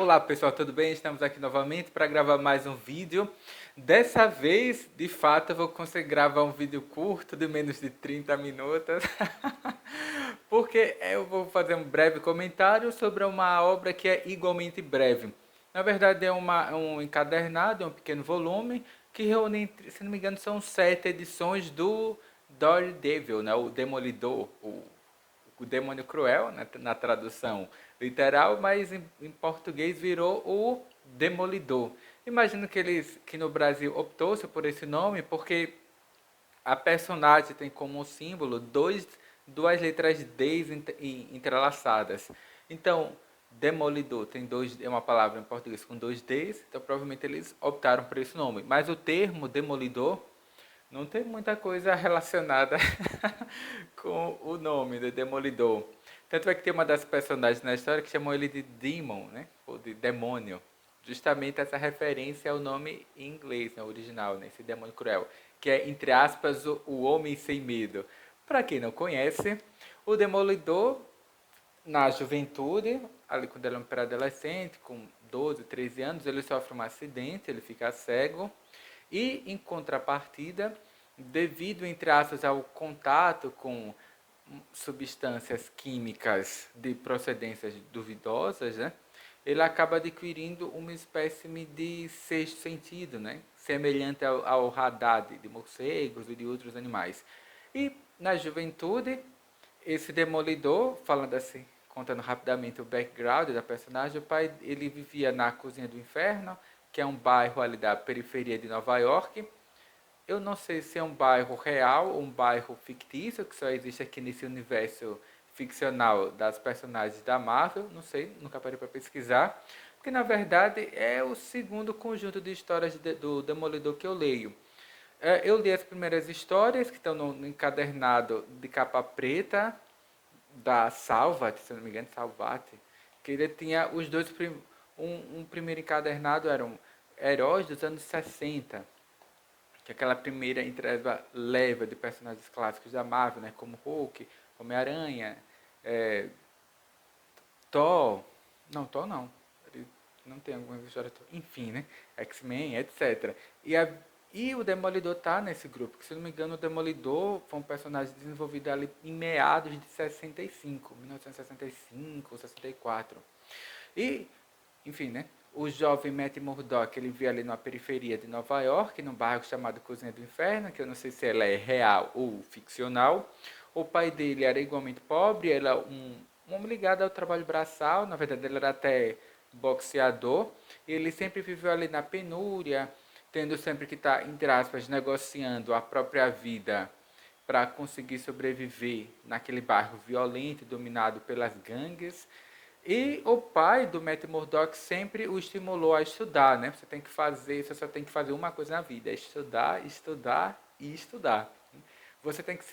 Olá pessoal, tudo bem? Estamos aqui novamente para gravar mais um vídeo. Dessa vez, de fato, eu vou conseguir gravar um vídeo curto de menos de 30 minutos, porque eu vou fazer um breve comentário sobre uma obra que é igualmente breve. Na verdade, um encadernado, é um pequeno volume, que reúne, se não me engano, são 7 edições do Daredevil, né? O Demolidor, o demônio cruel, na tradução literal, mas em português virou o Demolidor. Imagino que no Brasil optou-se por esse nome porque a personagem tem como símbolo duas letras D entrelaçadas. Então, Demolidor é uma palavra em português com dois Ds, então provavelmente eles optaram por esse nome. Mas o termo Demolidor não tem muita coisa relacionada com o nome de Demolidor. Tanto é que tem uma das personagens na história que chamam ele de Demon, né? Ou de demônio. Justamente essa referência ao nome em inglês, né? Original, né? Esse demônio cruel. Que é, entre aspas, o homem sem medo. Para quem não conhece, o Demolidor, na juventude, ali quando ele é um pré-adolescente, com 12, 13 anos, ele sofre um acidente, ele fica cego. E, em contrapartida, devido, entre aspas, ao contato com substâncias químicas de procedências duvidosas, né, ele acaba adquirindo uma espécie de sexto sentido, né, semelhante ao radar de morcegos e de outros animais. E, na juventude, esse demolidor, falando assim, contando rapidamente o background da personagem, o pai ele vivia na Cozinha do Inferno, que é um bairro ali da periferia de Nova York. Eu não sei se é um bairro real ou um bairro fictício, que só existe aqui nesse universo ficcional das personagens da Marvel. Não sei, nunca parei para pesquisar. Porque, na verdade, é o segundo conjunto de histórias do Demolidor que eu leio. Eu li as primeiras histórias, que estão no encadernado de capa preta, da Salvat, se não me engano, Salvat, que ele tinha os dois, um primeiro encadernado eram heróis dos anos 60, que é aquela primeira leva de personagens clássicos da Marvel, né, como Hulk, Homem-Aranha, é, Thor, Thor não, ele não tem algumas histórias, enfim, né, X-Men, etc. E o Demolidor tá nesse grupo, que se não me engano o Demolidor foi um personagem desenvolvido ali em meados de 65, 1965, 64. E, enfim, né? O jovem Matt Murdock, ele vive ali na periferia de Nova York, num bairro chamado Cozinha do Inferno, que eu não sei se ela é real ou ficcional. O pai dele era igualmente pobre, ele é um homem ligado ao trabalho braçal, na verdade ele era até boxeador. E ele sempre viveu ali na penúria, tendo sempre que estar, entre aspas, negociando a própria vida para conseguir sobreviver naquele bairro violento, dominado pelas gangues. E o pai do Matt Murdock sempre o estimulou a estudar, né? Você só tem que fazer uma coisa na vida, é estudar, estudar e estudar. Você tem que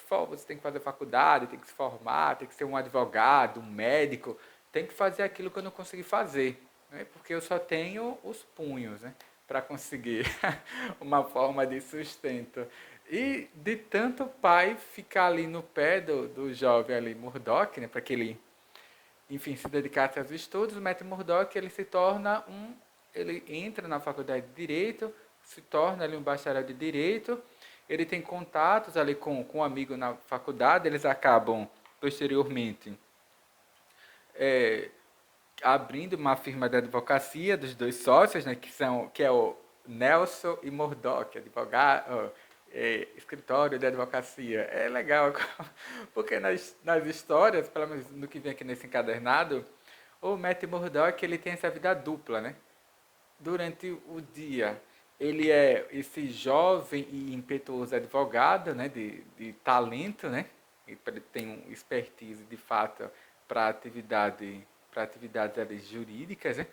fazer faculdade, tem que se formar, tem que ser um advogado, um médico, tem que fazer aquilo que eu não consegui fazer, né? Porque eu só tenho os punhos, né? Para conseguir uma forma de sustento. E de tanto o pai ficar ali no pé do jovem ali, Murdock, né? Para que ele, enfim, se dedicasse aos estudos, o Matt Murdock ele se torna ele entra na faculdade de Direito, se torna ali um bacharel de Direito, ele tem contatos ali com um amigo na faculdade, eles acabam posteriormente é, abrindo uma firma de advocacia dos dois sócios, né, que é o Nelson e Murdock, advogado, escritório de advocacia. É legal, porque nas histórias, pelo menos no que vem aqui nesse encadernado, o Matt Murdock ele tem essa vida dupla, né? Durante o dia, ele é esse jovem e impetuoso advogado, né, de talento, né? Ele tem um expertise de fato para para atividades ali, jurídicas, né?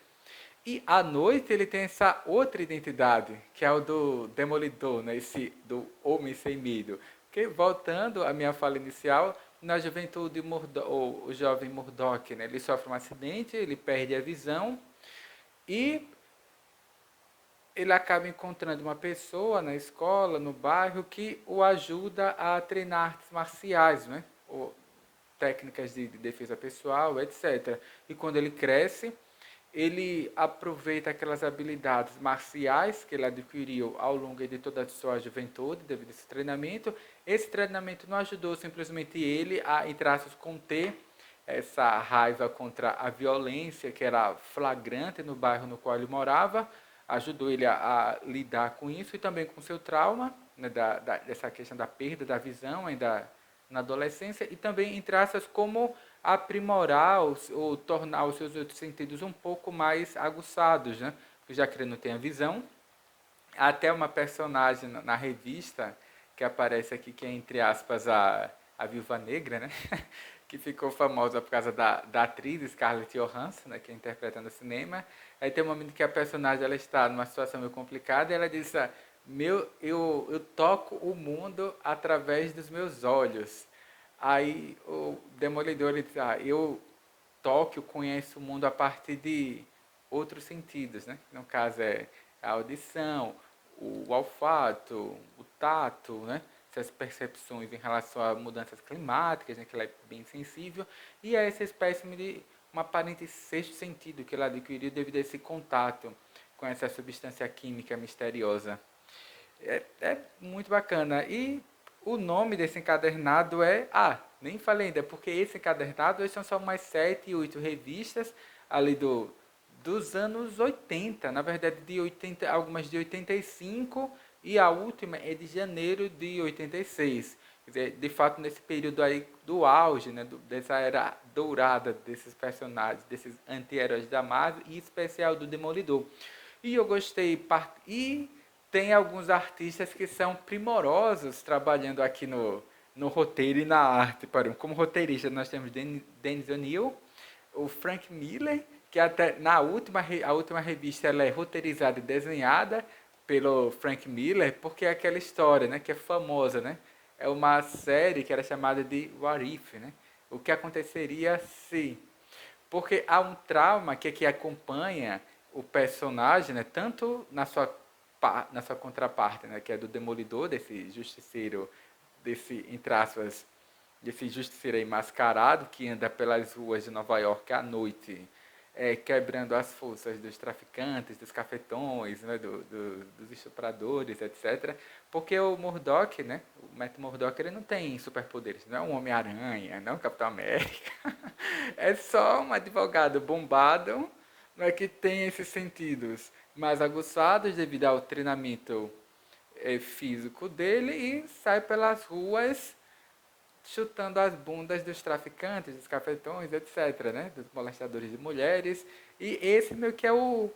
E à noite ele tem essa outra identidade, que é o do Demolidor, né? Esse do Homem Sem Medo. Que, voltando à minha fala inicial, na juventude o jovem Murdock, né? Ele sofre um acidente, ele perde a visão e ele acaba encontrando uma pessoa na escola, no bairro, que o ajuda a treinar artes marciais, né? Ou técnicas de defesa pessoal, etc. E quando ele cresce, ele aproveita aquelas habilidades marciais que ele adquiriu ao longo de toda a sua juventude, devido a esse treinamento. Esse treinamento não ajudou simplesmente ele a, entre aspas, conter essa raiva contra a violência que era flagrante no bairro no qual ele morava, ajudou ele a lidar com isso e também com seu trauma, né, dessa questão da perda da visão ainda na adolescência, e também, entre aspas, como aprimorar ou tornar os seus outros sentidos um pouco mais aguçados, né? Porque já que ele não tem a visão, há até uma personagem na revista que aparece aqui, que é, entre aspas, a Viúva Negra, né? Que ficou famosa por causa da atriz Scarlett Johansson, né? Que é interpretando no cinema. Aí tem um momento que a personagem ela está numa situação meio complicada e ela diz: eu toco o mundo através dos meus olhos. Aí o Demolidor ele diz: eu toco, eu conheço o mundo a partir de outros sentidos, né? No caso é a audição, o olfato, o tato, né? Essas percepções em relação a mudanças climáticas, né? Que ele é bem sensível, e é essa espécie de um aparente sexto sentido que ele adquiriu devido a esse contato com essa substância química misteriosa. É muito bacana. E o nome desse encadernado é... nem falei ainda, porque esse encadernado são só umas 7, 8 revistas ali dos anos 80. Na verdade, de 80, algumas de 85 e a última é de janeiro de 86. Quer dizer, de fato, nesse período aí do auge, né, dessa era dourada desses personagens, desses anti-heróis da Marvel, e em especial do Demolidor. E eu gostei. E tem alguns artistas que são primorosos trabalhando aqui no roteiro e na arte. Como roteirista, nós temos Dennis O'Neil, o Frank Miller, que até a última revista ela é roteirizada e desenhada pelo Frank Miller, porque é aquela história, né, que é famosa, né? É uma série que era chamada de What If, né? O que aconteceria se... Porque há um trauma que acompanha o personagem, né, tanto na sua contraparte, né, que é do Demolidor, desse justiceiro, desse, entre aspas, desse justiceiro aí mascarado que anda pelas ruas de Nova York à noite, quebrando as forças dos traficantes, dos cafetões, né, dos estupradores, etc. Porque o Murdock, né, o Matt Murdock, ele não tem superpoderes, não é um Homem-Aranha, não é um Capitão América. É só um advogado bombado, né, que tem esses sentidos mais aguçados devido ao treinamento físico dele e sai pelas ruas chutando as bundas dos traficantes, dos cafetões, etc., né? Dos molestadores de mulheres. E esse meio que é o,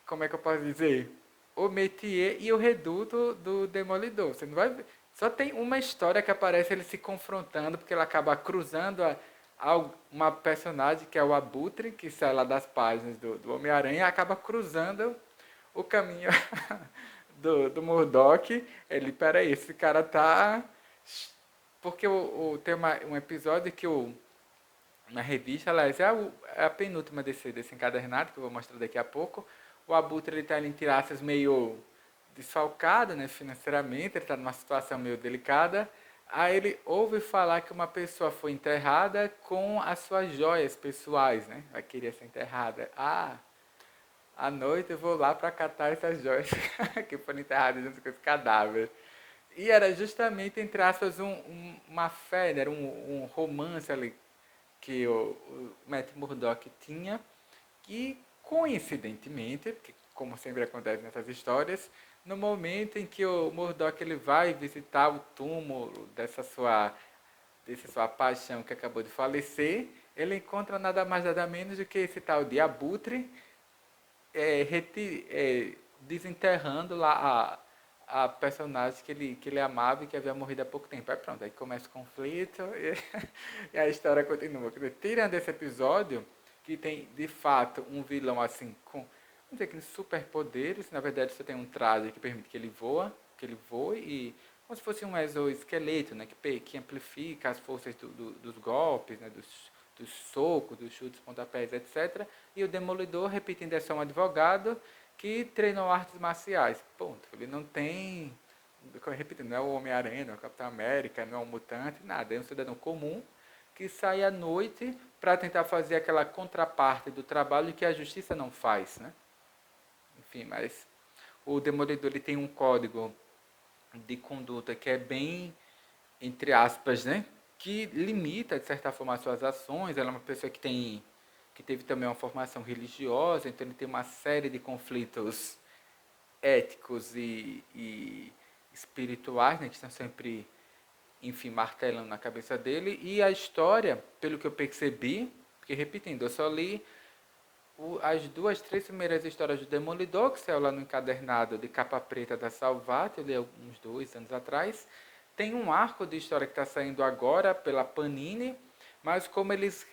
como é que eu posso dizer? O métier e o reduto do Demolidor. Você não vai ver. Só tem uma história que aparece ele se confrontando, porque ele acaba cruzando uma personagem que é o Abutre, que sai lá das páginas do Homem-Aranha, e acaba cruzando o caminho do Murdock. Ele, peraí, esse cara tá... Porque tem um episódio que na revista, aliás, é a penúltima desse encadernado, que eu vou mostrar daqui a pouco. O Abutre ele está em tiraças meio desfalcado, né, financeiramente, ele está numa situação meio delicada. Aí ele ouve falar que uma pessoa foi enterrada com as suas joias pessoais, né? Vai querer ser enterrada. À noite eu vou lá para catar essas joias que foram enterradas junto com esse cadáver. E era justamente, entre aspas, uma fé, era um romance ali que o Matt Murdock tinha, que coincidentemente, porque como sempre acontece nessas histórias, no momento em que o Murdock ele vai visitar o túmulo dessa sua paixão que acabou de falecer, ele encontra nada mais nada menos do que esse tal de Abutre, desenterrando lá a personagem que ele amava e que havia morrido há pouco tempo. Aí pronto, aí começa o conflito e a história continua. Tirando esse episódio, que tem de fato um vilão assim com, vamos dizer que superpoderes, na verdade só tem um traje que permite que ele voe e como se fosse um exoesqueleto, né, que amplifica as forças dos golpes, né, dos socos, dos chutes, pontapés, etc. E o Demolidor, repetindo, é só um advogado que treinou artes marciais. Ponto. Ele não tem, repetindo, não é o Homem-Aranha, não é o Capitão América, não é um mutante, nada. É um cidadão comum que sai à noite para tentar fazer aquela contraparte do trabalho que a justiça não faz, né? Enfim, mas o Demolidor ele tem um código de conduta que é bem, entre aspas, né? Que limita, de certa forma, as suas ações. Ela é uma pessoa que teve também uma formação religiosa, então ele tem uma série de conflitos éticos e espirituais, né? Que estão sempre, enfim, martelando na cabeça dele. E a história, pelo que eu percebi, porque repetindo, eu só li as duas, três primeiras histórias do Demolidor, que saiu lá no encadernado de capa preta da Salvat, eu li uns 2 anos atrás. Tem um arco de história que está saindo agora pela Panini, mas como eles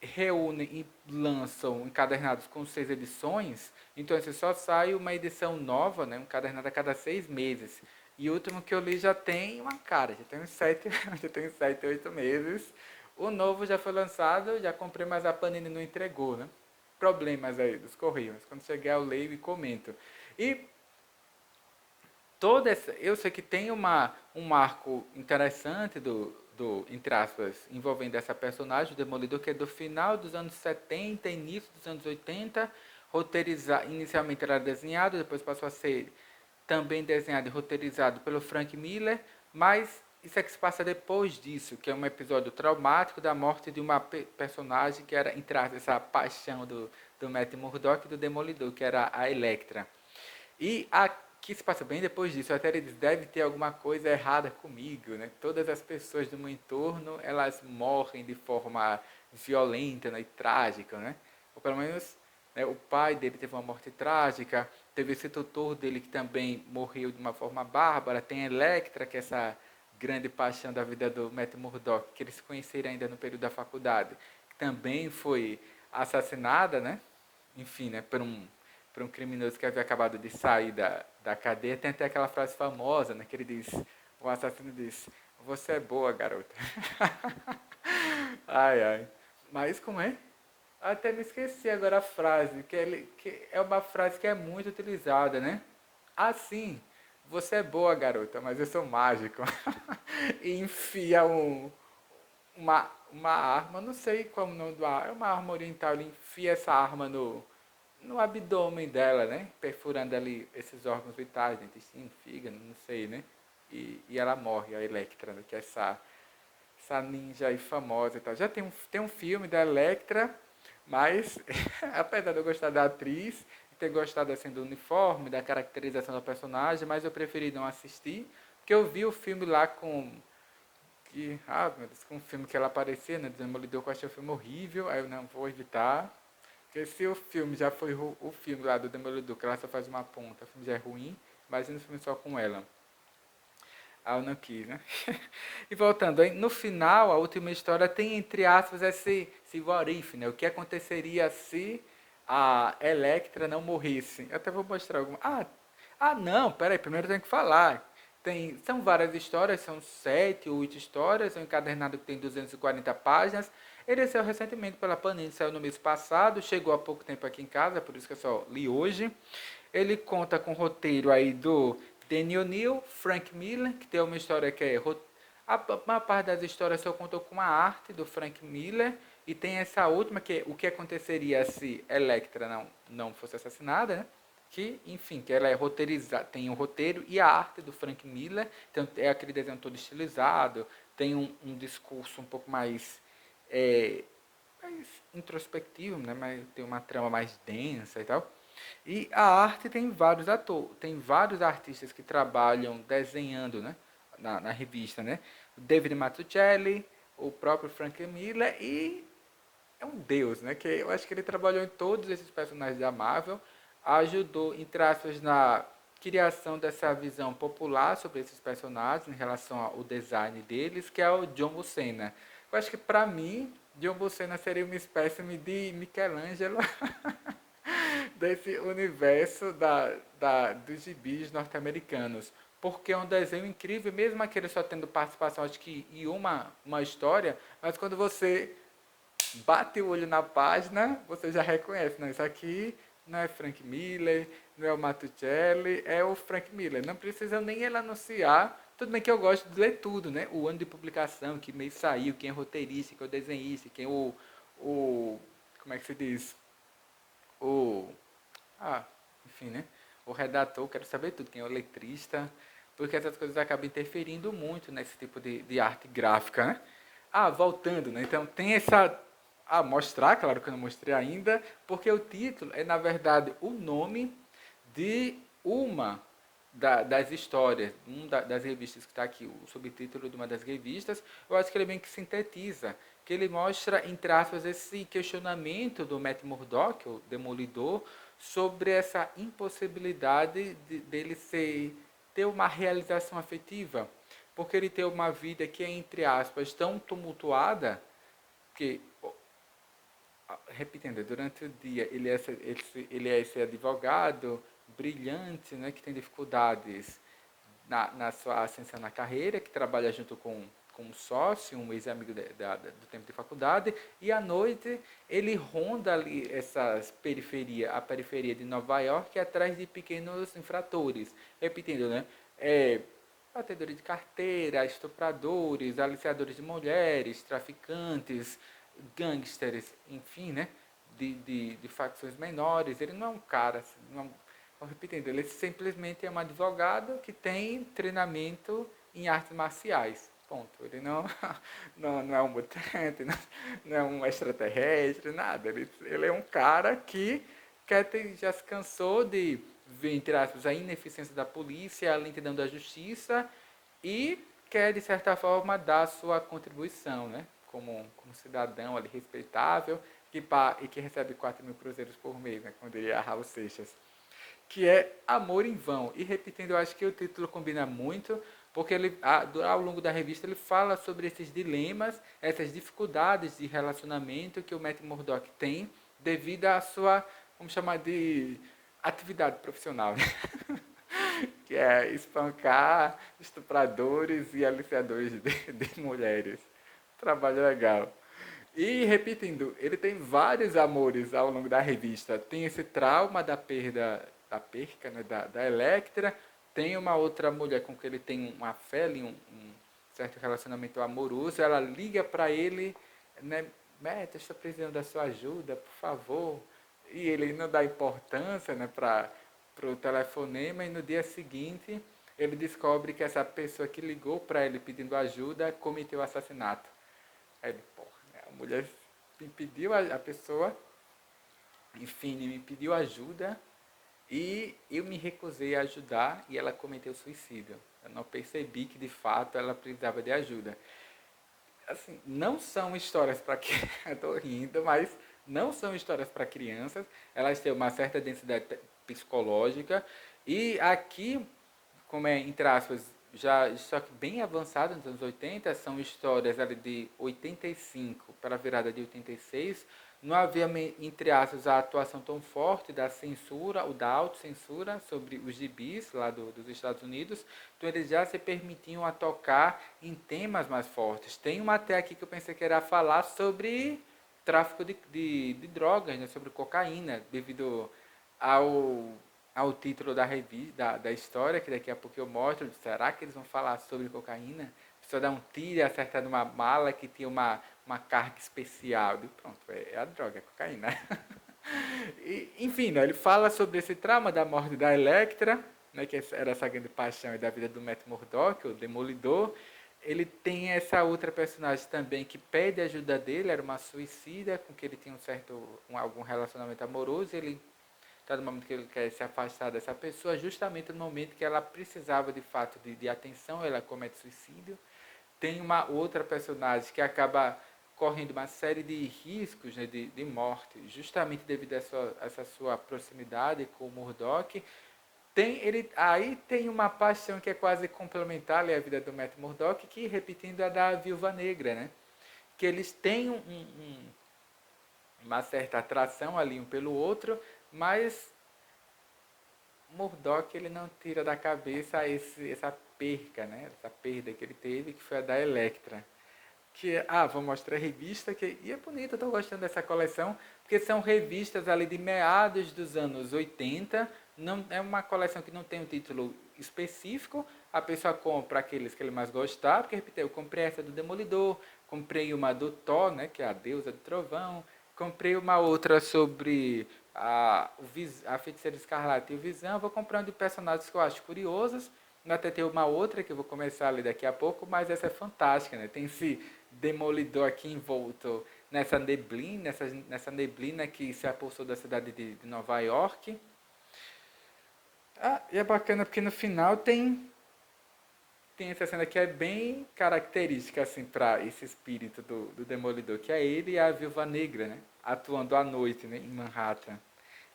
reúnem e lançam encadernados com 6 edições, então assim, só sai uma edição nova, né, um encadernado a cada 6 meses. E o último que eu li já tem uma cara, já tem uns 7, já tem uns 7, 8 meses. O novo já foi lançado, já comprei, mas a Panini não entregou, né? Problemas aí dos Correios. Quando chegar eu leio e comento. E toda essa, eu sei que tem um marco interessante entre aspas, envolvendo essa personagem, o Demolidor, que é do final dos anos 70, início dos anos 80, inicialmente era desenhado, depois passou a ser também desenhado e roteirizado pelo Frank Miller, mas isso é que se passa depois disso, que é um episódio traumático da morte de uma personagem que era, entre aspas, essa paixão do Matt Murdock e do Demolidor, que era a Elektra. E aqui se passa bem depois disso, até ele diz, deve ter alguma coisa errada comigo, né? Todas as pessoas do meu entorno, elas morrem de forma violenta, né, e trágica, né? Ou pelo menos, né, o pai dele teve uma morte trágica, teve esse tutor dele que também morreu de uma forma bárbara, tem a Elektra, que é essa grande paixão da vida do Matt Murdock, que eles se conheceram ainda no período da faculdade, que também foi assassinada, né? Enfim, né, por um criminoso que havia acabado de sair da cadeia. Tem até aquela frase famosa, né, que ele diz, o assassino diz, você é boa, garota. Ai, ai. Mas como é? Até me esqueci agora a frase, que é uma frase que é muito utilizada, né? Assim, você é boa, garota, mas eu sou mágico. E enfia uma arma, não sei qual é o nome do ar, é uma arma oriental, ele enfia essa arma no abdômen dela, né? Perfurando ali esses órgãos vitais, intestino, fígado, não sei, né? E ela morre, a Elektra, né? Que é essa ninja aí famosa e tal. Já tem um filme da Elektra, mas apesar de eu gostar da atriz, e ter gostado assim do uniforme, da caracterização do personagem, mas eu preferi não assistir, porque eu vi o filme lá meu Deus, com um filme que ela aparecia, né? Demolidor, que eu achei o filme horrível, aí eu não vou evitar. Porque se o filme já foi o filme lá do Demolidor, que ela só faz uma ponta, o filme já é ruim, imagina o filme só com ela. Ah, eu não quis, né? E voltando, aí, no final, a última história tem, entre aspas, esse what if, né? O que aconteceria se a Elektra não morresse? Eu até vou mostrar alguma. Não, peraí, primeiro eu tenho que falar. São várias histórias, são 7 ou 8 histórias, é um encadernado que tem 240 páginas. Ele saiu recentemente pela Panini, saiu no mês passado, chegou há pouco tempo aqui em casa, por isso que eu só li hoje. Ele conta com o roteiro aí do Danny O'Neill, Frank Miller, que tem uma história que é... A maior parte das histórias só contou com a arte do Frank Miller, e tem essa última, que é o que aconteceria se Elektra não fosse assassinada, né? Que, enfim, que ela é roteirizada, tem o roteiro e a arte do Frank Miller, então é aquele desenho todo estilizado, tem um discurso um pouco mais introspectivo, né? Mas tem uma trama mais densa e tal. E a arte tem vários atores, tem vários artistas que trabalham desenhando, né? Na revista, né? O David Mazzucchelli, o próprio Frank Miller e é um deus, né? Que eu acho que ele trabalhou em todos esses personagens da Marvel, ajudou, entre aspas, na criação dessa visão popular sobre esses personagens em relação ao design deles, que é o John Buscema. Eu acho que para mim, John Buscema seria uma espécie de Michelangelo desse universo dos gibis norte-americanos. Porque é um desenho incrível, mesmo aquele só tendo participação, acho que em uma história, mas quando você bate o olho na página, você já reconhece, não, isso aqui não é Frank Miller, não é o Mazzucchelli, é o Frank Miller. Não precisa nem ele anunciar, Tudo bem que eu gosto de ler tudo, né? O ano de publicação, que mês saiu, quem é roteirista, quem é o desenhista, quem é o como é que se diz? O, ah, enfim, né? O redator, quero saber tudo, quem é o letrista, porque essas coisas acabam interferindo muito nesse tipo de arte gráfica, né? Voltando, né? Então tem essa. Mostrar, claro que eu não mostrei ainda, porque o título é, na verdade, o nome de uma das histórias, das revistas que está aqui, o subtítulo de uma das revistas. Eu acho que ele meio que sintetiza, que ele mostra, entre aspas, esse questionamento do Matt Murdock, o Demolidor, sobre essa impossibilidade dele ter uma realização afetiva, porque ele tem uma vida que é, entre aspas, tão tumultuada, que, repetindo, durante o dia ele é esse advogado brilhante, né, que tem dificuldades na sua ascensão na carreira, que trabalha junto com um sócio, um ex-amigo do tempo de faculdade, e à noite ele ronda ali a periferia de Nova York, atrás de pequenos infratores. Repetindo, né? Batedores de carteira, estupradores, aliciadores de mulheres, traficantes, gangsters, enfim, né? De facções menores. Ele não é um cara, assim, não, repetindo, ele simplesmente é um advogado que tem treinamento em artes marciais. Ponto. Ele não é um mutante, não é um extraterrestre, nada. Ele é um cara que já se cansou de ver, entre aspas, a ineficiência da polícia, a lentidão da justiça e quer, de certa forma, dar a sua contribuição, né? Como cidadão ali respeitável e que recebe 4.000 cruzeiros por mês, né? Como diria Raul Seixas, que é Amor em Vão. E repetindo, eu acho que o título combina muito, porque ele, ao longo da revista ele fala sobre esses dilemas, essas dificuldades de relacionamento que o Matt Murdock tem devido à sua, vamos chamar de atividade profissional, né? Que é espancar estupradores e aliciadores de mulheres. Trabalho legal. E repetindo, ele tem vários amores ao longo da revista. Tem esse trauma da perca, né, da Electra. Tem uma outra mulher com que ele tem uma fé, um certo relacionamento amoroso. Ela liga para ele, né, Meta, estou precisando da sua ajuda, por favor. E ele não dá importância, né, para o telefonema. E no dia seguinte, ele descobre que essa pessoa que ligou para ele pedindo ajuda cometeu assassinato. Aí ele, porra, né? A mulher me pediu, a pessoa, enfim, me pediu ajuda e eu me recusei a ajudar e ela cometeu suicídio. Eu não percebi que de fato ela precisava de ajuda. Assim, não são histórias para que estou rindo, mas não são histórias para crianças. Elas têm uma certa densidade psicológica e aqui, como é, entre aspas, já só que bem avançado nos anos 80, são histórias ali de 85 para a virada de 86. Não havia, entre aspas, a atuação tão forte da censura, ou da autocensura sobre os gibis lá dos Estados Unidos. Então eles já se permitiam a tocar em temas mais fortes. Tem uma até aqui que eu pensei que era falar sobre tráfico de drogas, né, sobre cocaína, devido ao ao título da revista, da história, que daqui a pouco eu mostro. Será que eles vão falar sobre cocaína? A pessoa dá um tiro e acerta numa mala que tinha uma carga especial. E pronto, é a droga, é cocaína. E, enfim, né, ele fala sobre esse trauma da morte da Electra, né, que era essa grande paixão da vida do Matt Murdock, o Demolidor. Ele tem essa outra personagem também que pede ajuda dele, era uma suicida, com que ele tinha algum relacionamento amoroso, e ele está no momento que ele quer se afastar dessa pessoa, justamente no momento que ela precisava de fato de atenção, ela comete suicídio. Tem uma outra personagem que acaba correndo uma série de riscos, né, de morte, justamente devido a essa sua proximidade com o Murdock. Aí tem uma paixão que é quase complementar ali, a vida do Matt Murdock, que, repetindo, é da Viúva Negra, né? Que eles têm uma certa atração ali um pelo outro, mas Murdock ele não tira da cabeça essa perca, né? Essa perda que ele teve, que foi a da Electra. Vou mostrar a revista, e é bonita, estou gostando dessa coleção, porque são revistas ali de meados dos anos 80, não, é uma coleção que não tem um título específico, A pessoa compra aqueles que ele mais gostar, porque, repito, eu comprei essa do Demolidor, comprei uma do Thor, né, que é a deusa do trovão, comprei uma outra sobre a Feiticeira Escarlate e o Visão, vou comprando de personagens que eu acho curiosos, até tem uma outra que eu vou começar a ler daqui a pouco, mas essa é fantástica, né? Tem esse Demolidor aqui envolto nessa neblina que se apossou da cidade de Nova York. E é bacana porque no final tem essa cena que é bem característica assim para esse espírito do Demolidor, que é ele e a Viúva Negra, né? Atuando à noite, né, em Manhattan.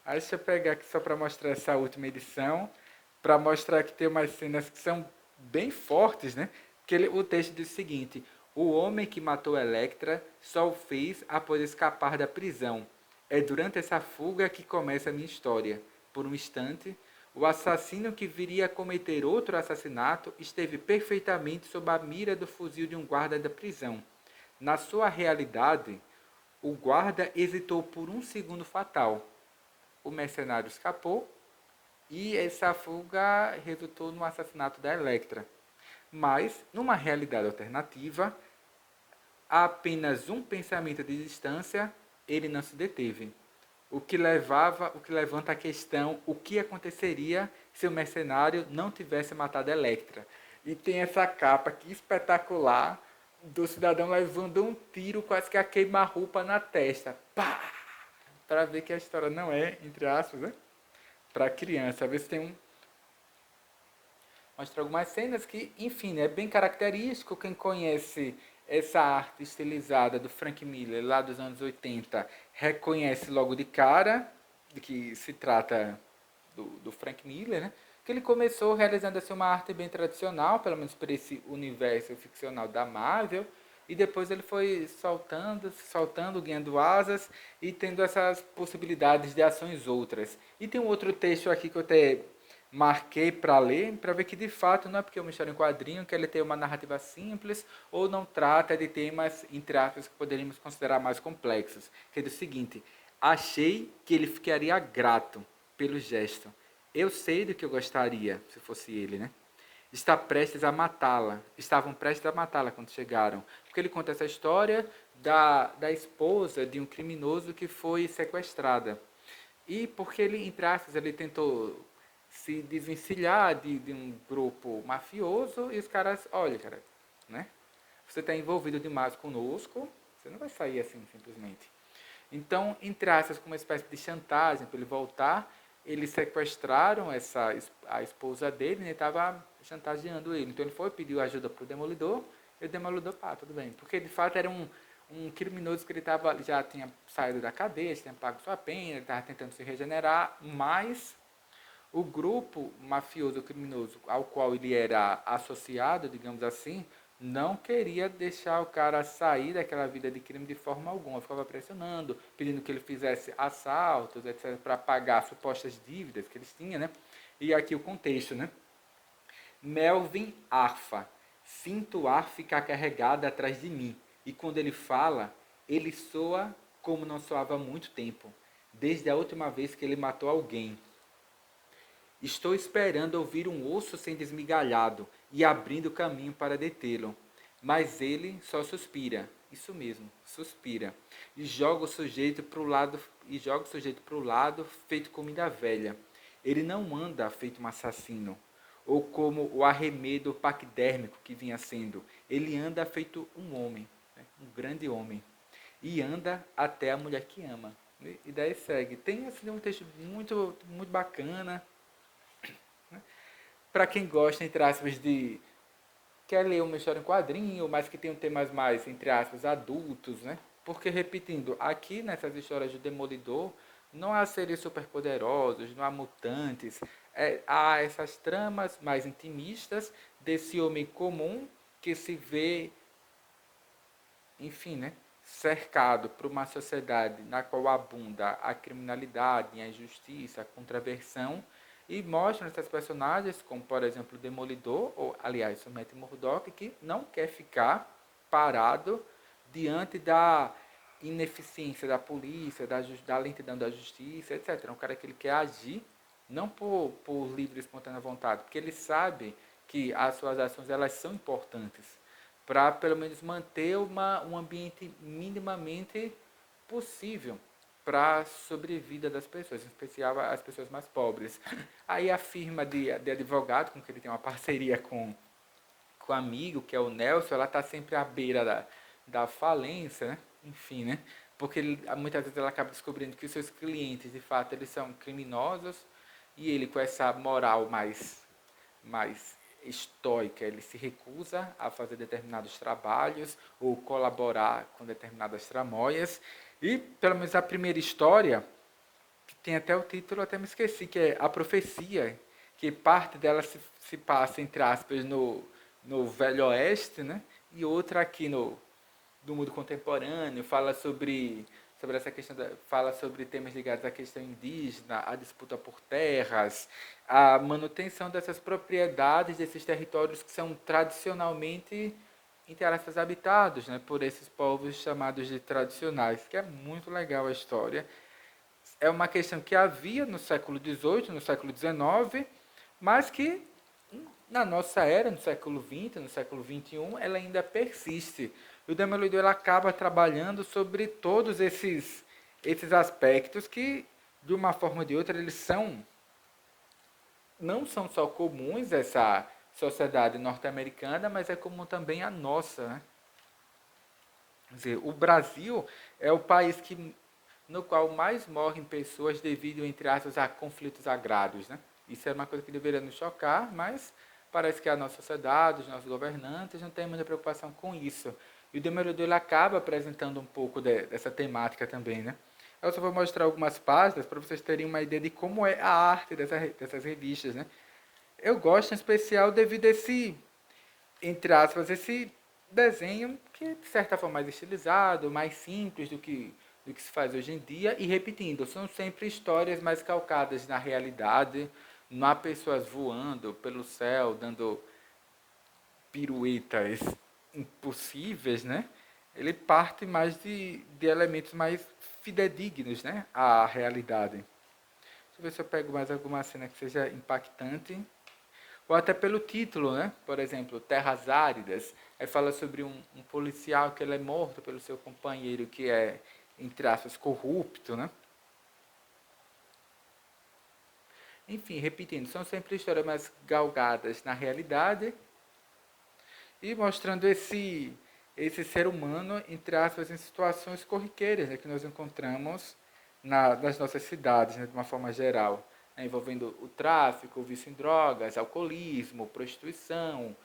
Aí deixa eu pegar aqui só para mostrar essa última edição, para mostrar que tem umas cenas que são bem fortes, né? Que o texto diz o seguinte: o homem que matou Elektra só o fez após escapar da prisão. É durante essa fuga que começa a minha história. Por um instante, o assassino que viria a cometer outro assassinato esteve perfeitamente sob a mira do fuzil de um guarda da prisão. Na sua realidade, o guarda hesitou por um segundo fatal. O mercenário escapou e essa fuga resultou no assassinato da Elektra. Mas, numa realidade alternativa, a apenas um pensamento de distância, ele não se deteve. O que levanta a questão, o que aconteceria se o mercenário não tivesse matado a Elektra. E tem essa capa aqui espetacular do cidadão levando um tiro quase que a queima-roupa na testa. Pá! Para ver que a história não é, entre aspas, né, para criança. Às vezes tem mostra algumas cenas que, enfim, é bem característico. Quem conhece essa arte estilizada do Frank Miller, lá dos anos 80, reconhece logo de cara de que se trata do Frank Miller, né? Que ele começou realizando assim, uma arte bem tradicional, pelo menos para esse universo ficcional da Marvel, e depois ele foi saltando, ganhando asas e tendo essas possibilidades de ações outras. E tem um outro texto aqui que eu até marquei para ler, para ver que de fato não é porque é uma história em quadrinho que ele tem uma narrativa simples ou não trata de temas, entre aspas, que poderíamos considerar mais complexos. Que é do seguinte: achei que ele ficaria grato pelo gesto. Eu sei do que eu gostaria, se fosse ele, né? Estavam prestes a matá-la quando chegaram. Porque ele conta essa história da esposa de um criminoso que foi sequestrada. E porque ele, entre aspas, ele tentou se desvencilhar de um grupo mafioso e os caras, olha, cara, né? Você está envolvido demais conosco, você não vai sair assim simplesmente. Então, entre aspas, como uma espécie de chantagem para ele voltar, eles sequestraram a esposa dele e estava chantageando ele. Então ele foi, pediu ajuda para o Demolidor, e o Demolidor, tudo bem. Porque de fato era um criminoso que ele já tinha saído da cadeia, tinha pago sua pena, ele estava tentando se regenerar, mas o grupo mafioso criminoso ao qual ele era associado, digamos assim, não queria deixar o cara sair daquela vida de crime de forma alguma. Ficava pressionando, pedindo que ele fizesse assaltos, etc., para pagar supostas dívidas que eles tinham, né? E aqui o contexto, né? Melvin arfa. Sinto o ar ficar carregado atrás de mim. E quando ele fala, ele soa como não soava há muito tempo. Desde a última vez que ele matou alguém. Estou esperando ouvir um osso sendo esmigalhado e abrindo caminho para detê-lo. Mas ele só suspira. Isso mesmo, suspira. E joga o sujeito para o lado, feito comida velha. Ele não anda feito um assassino, ou como o arremedo paquidérmico que vinha sendo. Ele anda feito um homem, né? Um grande homem. E anda até a mulher que ama. E daí segue. Tem assim, um texto muito, muito bacana. Para quem gosta, entre aspas, de quer ler uma história em quadrinho, mas que tem temas mais, entre aspas, adultos, né? Porque, repetindo, aqui nessas histórias do Demolidor, não há seres superpoderosos, não há mutantes, há essas tramas mais intimistas desse homem comum que se vê, enfim, né? Cercado por uma sociedade na qual abunda a criminalidade, a injustiça, a contraversão, e mostram essas personagens, como por exemplo o Demolidor, ou aliás, o Matt Murdock, que não quer ficar parado diante da ineficiência da polícia, da lentidão da justiça, etc. É um cara que ele quer agir, não por livre e espontânea vontade, porque ele sabe que as suas ações elas são importantes para pelo menos manter um ambiente minimamente possível para a sobrevida das pessoas, em especial as pessoas mais pobres. Aí a firma de advogado, com que ele tem uma parceria com o amigo, que é o Nelson, ela está sempre à beira da falência, né? Enfim, né? Porque muitas vezes ela acaba descobrindo que os seus clientes, de fato, eles são criminosos, e ele, com essa moral mais estoica, ele se recusa a fazer determinados trabalhos ou colaborar com determinadas tramóias. E, pelo menos a primeira história, que tem até o título, até me esqueci, que é A Profecia, que parte dela se passa, entre aspas, no Velho Oeste, né? E outra aqui do mundo contemporâneo, fala sobre essa questão, fala sobre temas ligados à questão indígena, à disputa por terras, à manutenção dessas propriedades, desses territórios que são tradicionalmente, entre aspas, habitados, né, por esses povos chamados de tradicionais, que é muito legal a história. É uma questão que havia no século XVIII, no século XIX, mas que na nossa era, no século XX, no século XXI, ela ainda persiste. E o Demolidor acaba trabalhando sobre todos esses aspectos que, de uma forma ou de outra, eles não são só comuns a essa sociedade norte-americana, mas é comum também a nossa, né? Quer dizer, o Brasil é o país no qual mais morrem pessoas devido, entre aspas, a conflitos agrários, né? Isso é uma coisa que deveria nos chocar, mas parece que a nossa sociedade, os nossos governantes não têm muita preocupação com isso. E o Demolidor ele acaba apresentando um pouco dessa temática também, né? Eu só vou mostrar algumas páginas para vocês terem uma ideia de como é a arte dessas revistas, né? Eu gosto em especial devido a entre aspas, esse desenho que de certa forma mais estilizado, mais simples do que se faz hoje em dia, e repetindo, são sempre histórias mais calcadas na realidade, não há pessoas voando pelo céu, dando piruetas impossíveis, né? Ele parte mais de elementos mais fidedignos, né, à realidade. Deixa eu ver se eu pego mais alguma cena que seja impactante. Ou até pelo título, né? Por exemplo, Terras Áridas. Aí fala sobre um policial que ele é morto pelo seu companheiro que é, entre aspas, corrupto, né? Enfim, repetindo, são sempre histórias mais galgadas na realidade e mostrando esse ser humano, entre aspas, em situações corriqueiras, né, que nós encontramos nas nossas cidades, né, de uma forma geral, né, envolvendo o tráfico, o vício em drogas, alcoolismo, prostituição,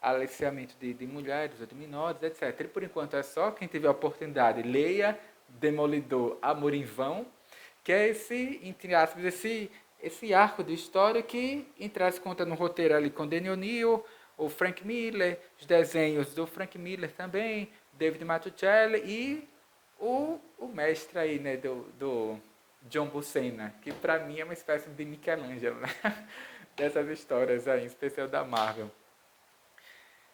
aliciamento de mulheres ou de menores, etc. E por enquanto é só. Quem tiver a oportunidade, leia Demolidor Amor em Vão, que é entre aspas, esse arco de história que, entre aspas, conta no roteiro ali com Danny O'Neill, o Frank Miller, os desenhos do Frank Miller também, David Mazzucchelli e o mestre aí, né, do John Buscema, que para mim é uma espécie de Michelangelo, né? Dessas histórias aí, em especial da Marvel.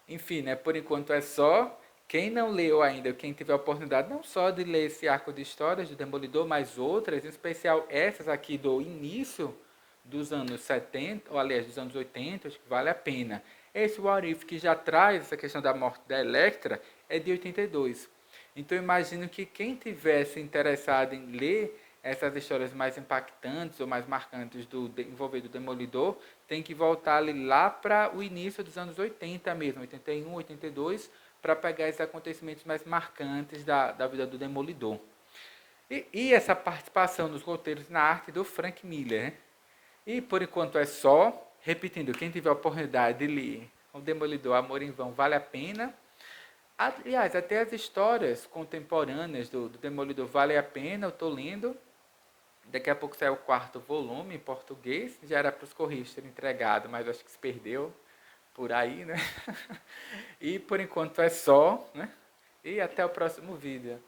Enfim, né, por enquanto é só. Quem não leu ainda, quem tiver a oportunidade, não só de ler esse arco de histórias do Demolidor, mas outras, em especial essas aqui do início dos anos 70, ou aliás, dos anos 80, acho que vale a pena. Esse What If, que já traz essa questão da morte da Elektra, é de 82. Então, eu imagino que quem tivesse interessado em ler essas histórias mais impactantes ou mais marcantes envolvendo o Demolidor, tem que voltar ali lá para o início dos anos 80 mesmo, 81, 82, para pegar esses acontecimentos mais marcantes da vida do Demolidor. E essa participação nos roteiros na arte do Frank Miller, né? E por enquanto é só. Repetindo, quem tiver a oportunidade de ler O Demolidor Amor em Vão vale a pena. Aliás, até as histórias contemporâneas do Demolidor vale a pena, eu estou lendo. Daqui a pouco sai o quarto volume em português. Já era para os Correios terem entregado, mas acho que se perdeu por aí, né? E por enquanto é só, né? E até o próximo vídeo.